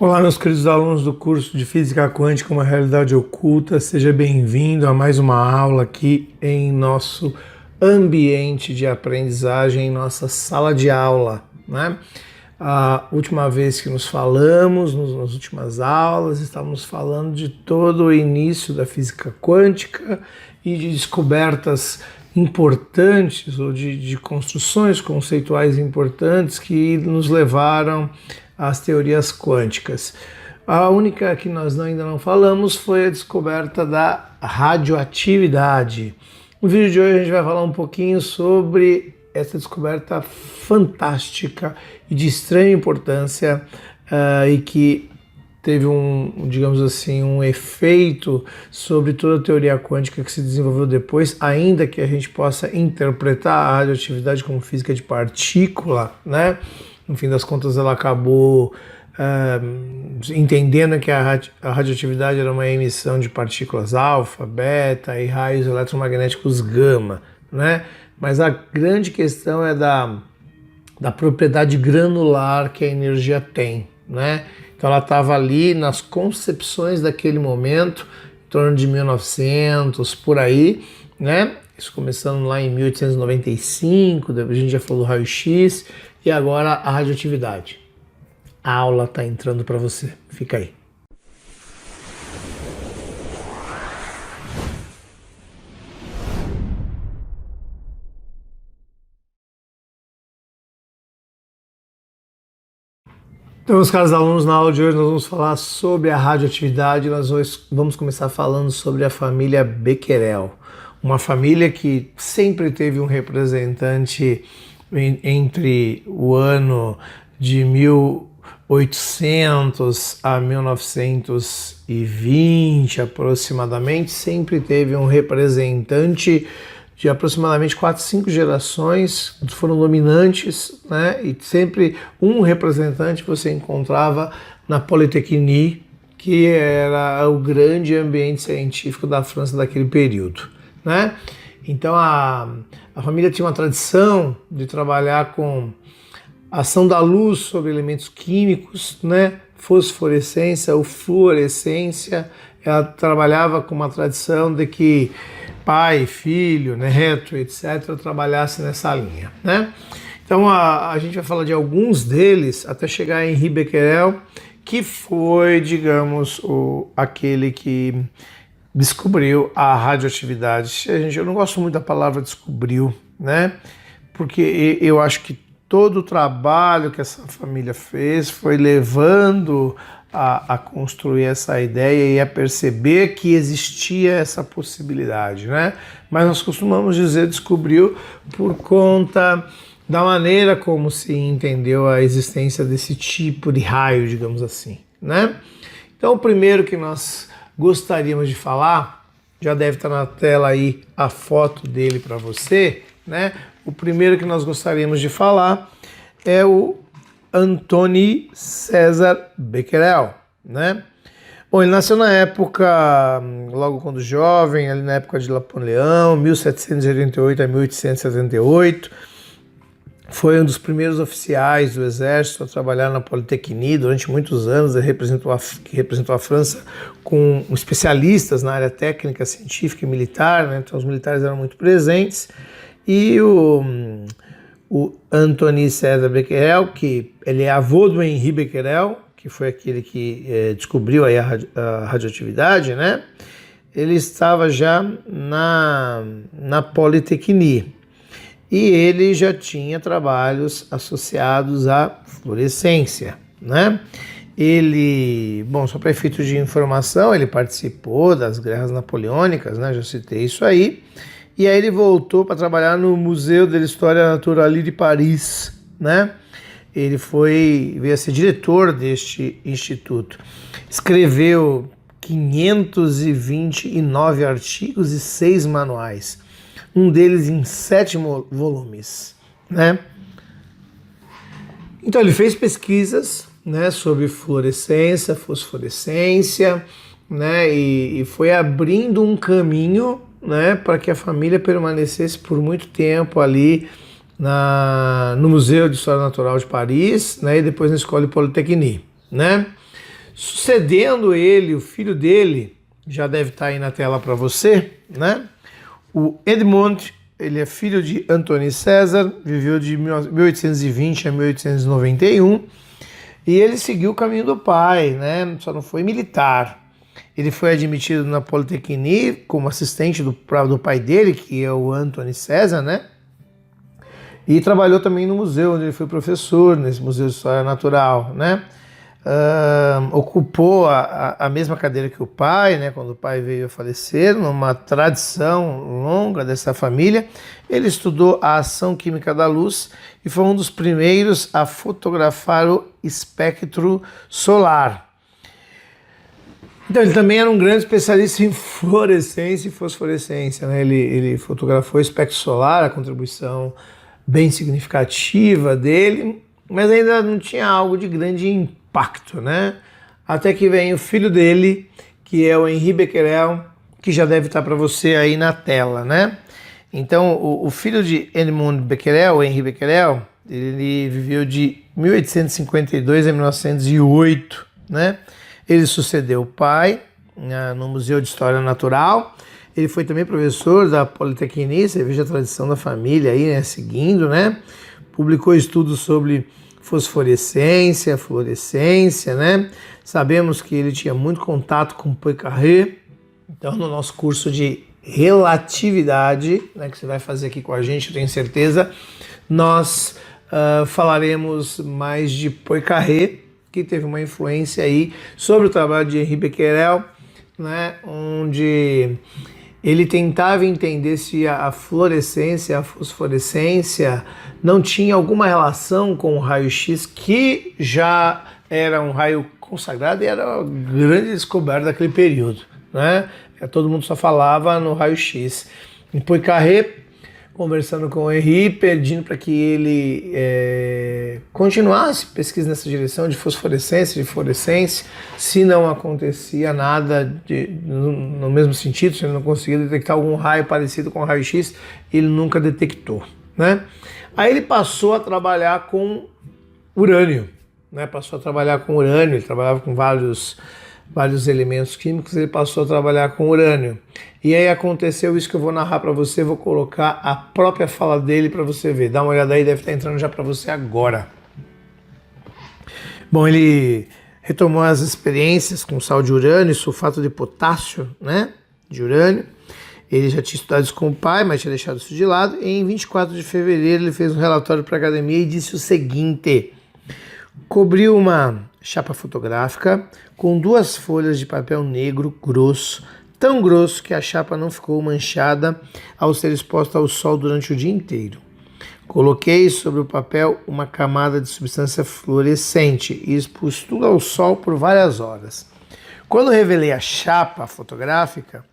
Olá, meus queridos alunos do curso de Física Quântica, uma realidade oculta. Seja bem-vindo a mais uma aula aqui em nosso ambiente de aprendizagem, em nossa sala de aula, né? A última vez que nos falamos, nas últimas aulas, estávamos falando de todo o início da física quântica e de descobertas importantes ou de construções conceituais importantes que nos levaram às teorias quânticas. A única que nós ainda não falamos foi a descoberta da radioatividade. No vídeo de hoje a gente vai falar um pouquinho sobre essa descoberta fantástica e de extrema importância e que teve digamos assim, um efeito sobre toda a teoria quântica que se desenvolveu depois, ainda que a gente possa interpretar a radioatividade como física de partícula, né? No fim das contas, ela acabou entendendo que a radioatividade era uma emissão de partículas alfa, beta e raios eletromagnéticos gama, né? Mas a grande questão é da propriedade granular que a energia tem, né? Então ela estava ali nas concepções daquele momento, em torno de 1900, por aí, né? Isso começando lá em 1895, a gente já falou do raio-x, e agora a radioatividade. A aula está entrando para você, fica aí. Então, meus caros alunos, na aula de hoje nós vamos falar sobre a radioatividade. Nós vamos começar falando sobre a família Becquerel, uma família que sempre teve um representante entre o ano de 1800 a 1920 aproximadamente, sempre teve um representante de aproximadamente 4, 5 gerações, foram dominantes, né? E sempre um representante você encontrava na Polytechnique, que era o grande ambiente científico da França daquele período, né? Então a família tinha uma tradição de trabalhar com ação da luz sobre elementos químicos, né? Fosforescência ou fluorescência. Ela trabalhava com uma tradição de que pai, filho, neto, etc., trabalhasse nessa linha, né? Então a gente vai falar de alguns deles até chegar a Henri Becquerel, que foi, digamos, aquele que descobriu a radioatividade. Eu não gosto muito da palavra descobriu, né? Porque eu acho que todo o trabalho que essa família fez foi levando a construir essa ideia e a perceber que existia essa possibilidade, né? Mas nós costumamos dizer descobriu por conta da maneira como se entendeu a existência desse tipo de raio, digamos assim, né? Então o primeiro que nós gostaríamos de falar, já deve estar na tela aí a foto dele para você, né? O primeiro que nós gostaríamos de falar é o Antoine César Becquerel, né? Bom, ele nasceu na época, logo quando jovem, ali na época de Napoleão, 1788 a 1878, foi um dos primeiros oficiais do exército a trabalhar na Polytechnique durante muitos anos. Ele representou a França com especialistas na área técnica, científica e militar, né? Então os militares eram muito presentes. E o Antoine César Becquerel, que ele é avô do Henri Becquerel, que foi aquele que descobriu aí a radioatividade, né? Ele estava já na Polytechnique. E ele já tinha trabalhos associados à fluorescência, né? Ele, bom, só para efeito de informação, ele participou das guerras napoleônicas, né? Já citei isso aí. E aí ele voltou para trabalhar no Museu de l'Histoire Naturelle de Paris, né? Ele veio a ser diretor deste instituto. Escreveu 529 artigos e 6 manuais. Um deles em 7 volumes, né? Então ele fez pesquisas, né, sobre fluorescência, fosforescência, né, e foi abrindo um caminho, né, para que a família permanecesse por muito tempo ali no Museu de História Natural de Paris, né, e depois na Escola Polytechnique, né? Sucedendo ele, o filho dele, já deve estar aí na tela para você, né? O Edmond, ele é filho de Antônio César, viveu de 1820 a 1891 e ele seguiu o caminho do pai, né? Só não foi militar. Ele foi admitido na Polytechnique como assistente do pai dele, que é o Antônio César, né? E trabalhou também no museu, onde ele foi professor, nesse Museu de História Natural, né? Ocupou a mesma cadeira que o pai, né? Quando o pai veio a falecer, numa tradição longa dessa família. Ele estudou a ação química da luz e foi um dos primeiros a fotografar o espectro solar. Então, ele também era um grande especialista em fluorescência e fosforescência, né? Ele fotografou o espectro solar, a contribuição bem significativa dele, mas ainda não tinha algo de grande impacto, né? Até que vem o filho dele, que é o Henri Becquerel, que já deve estar para você aí na tela, né? Então, o filho de Edmond Becquerel, o Henri Becquerel, ele viveu de 1852 a 1908, né? Ele sucedeu o pai no Museu de História Natural. Ele foi também professor da Polytechnique, você veja a tradição da família aí, né, seguindo, né? Publicou estudos sobre fosforescência, fluorescência, né? Sabemos que ele tinha muito contato com Poincaré. Então, no nosso curso de relatividade, né, que você vai fazer aqui com a gente, eu tenho certeza, nós falaremos mais de Poincaré, que teve uma influência aí sobre o trabalho de Henri Becquerel, né, onde ele tentava entender se a fluorescência, a fosforescência não tinha alguma relação com o raio-x, que já era um raio consagrado e era a grande descoberta daquele período, né? Todo mundo só falava no raio-x. E Poincaré, conversando com o Henri, pedindo para que ele continuasse pesquisa nessa direção de fosforescência, de fluorescência. Se não acontecia nada no mesmo sentido, se ele não conseguia detectar algum raio parecido com o raio-x, ele nunca detectou, né? Aí ele passou a trabalhar com urânio, né? Ele trabalhava com vários elementos químicos, ele passou a trabalhar com urânio. E aí aconteceu isso que eu vou narrar para você, vou colocar a própria fala dele para você ver. Dá uma olhada aí, deve estar entrando já para você agora. Bom, ele retomou as experiências com sal de urânio e sulfato de potássio, né, de urânio. Ele já tinha estudado isso com o pai, mas tinha deixado isso de lado. E em 24 de fevereiro ele fez um relatório para a academia e disse o seguinte: cobriu uma chapa fotográfica com 2 folhas de papel negro grosso, tão grosso que a chapa não ficou manchada ao ser exposta ao sol durante o dia inteiro. Coloquei sobre o papel uma camada de substância fluorescente e expus tudo ao sol por várias horas. Quando revelei a chapa fotográfica,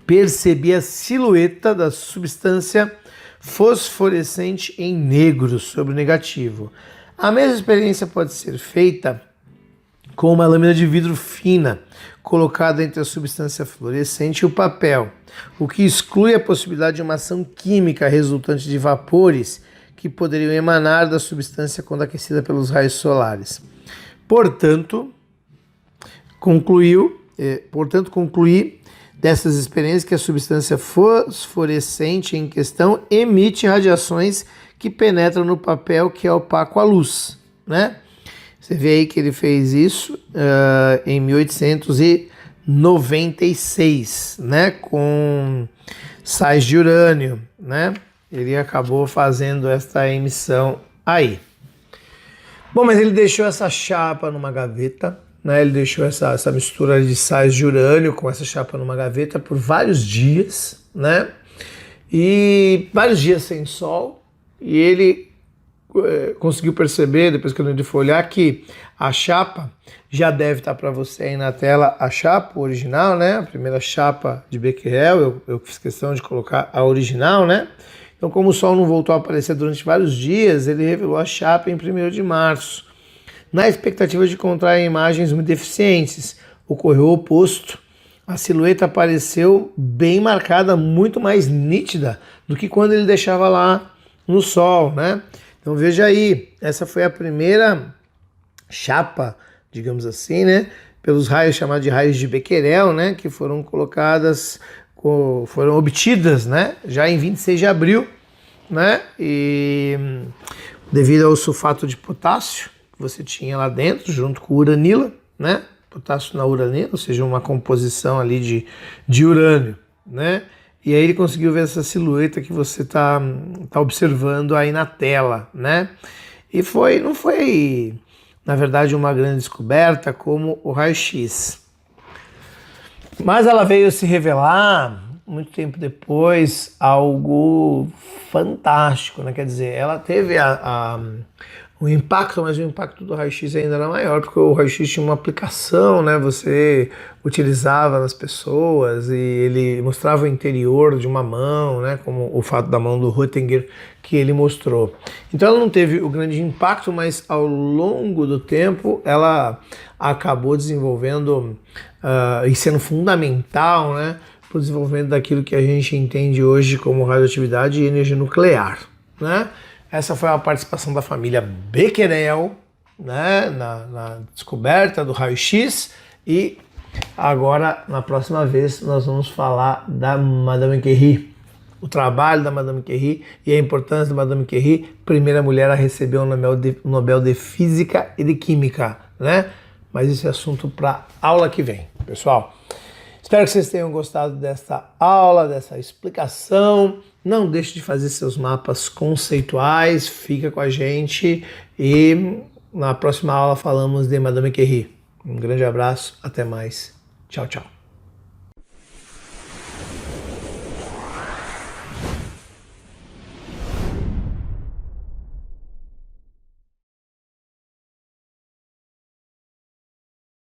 percebi a silhueta da substância fosforescente em negro sobre o negativo. A mesma experiência pode ser feita com uma lâmina de vidro fina, colocada entre a substância fluorescente e o papel, o que exclui a possibilidade de uma ação química resultante de vapores que poderiam emanar da substância quando aquecida pelos raios solares. Portanto, concluí dessas experiências que a substância fosforescente em questão emite radiações que penetram no papel que é opaco à luz, né? Você vê aí que ele fez isso em 1896, né? Com sais de urânio, né? Ele acabou fazendo esta emissão aí. Bom, mas ele deixou essa chapa numa gaveta, né? Ele deixou essa mistura de sais de urânio com essa chapa numa gaveta por vários dias, né? E vários dias sem sol. E ele conseguiu perceber, depois que ele foi olhar, que a chapa já deve estar para você aí na tela, a chapa original, né? A primeira chapa de Becquerel, eu fiz questão de colocar a original, né? Então, como o sol não voltou a aparecer durante vários dias, ele revelou a chapa em 1º de março. Na expectativa de encontrar imagens muito deficientes, ocorreu o oposto. A silhueta apareceu bem marcada, muito mais nítida do que quando ele deixava lá no sol, né? Então veja aí, essa foi a primeira chapa digamos assim, né? Pelos raios chamados de raios de Becquerel, né? Que foram colocadas, foram obtidas, né? Já em 26 de abril, né? E devido ao sulfato de potássio que você tinha lá dentro, junto com uranila, né? Potássio na uranila, ou seja, uma composição ali de urânio, né? E aí ele conseguiu ver essa silhueta que você tá observando aí na tela, né? E não foi, na verdade, uma grande descoberta como o raio-x. Mas ela veio se revelar, muito tempo depois, algo fantástico, né? Quer dizer, ela teve o impacto, mas o impacto do raio-x ainda era maior, porque o raio-x tinha uma aplicação, né? Você utilizava nas pessoas e ele mostrava o interior de uma mão, né? Como o fato da mão do Röntgen que ele mostrou. Então ela não teve o grande impacto, mas ao longo do tempo ela acabou desenvolvendo e sendo fundamental, né? Para o desenvolvimento daquilo que a gente entende hoje como radioatividade e energia nuclear, né? Essa foi a participação da família Becquerel, né, na descoberta do raio-x, e agora, na próxima vez, nós vamos falar da Madame Curie, o trabalho da Madame Curie e a importância da Madame Curie, primeira mulher a receber o Nobel de Física e de Química, né? Mas esse é assunto para aula que vem, pessoal. Espero que vocês tenham gostado desta aula, dessa explicação. Não deixe de fazer seus mapas conceituais, fica com a gente e na próxima aula falamos de Madame Curie. Um grande abraço, até mais. Tchau, tchau.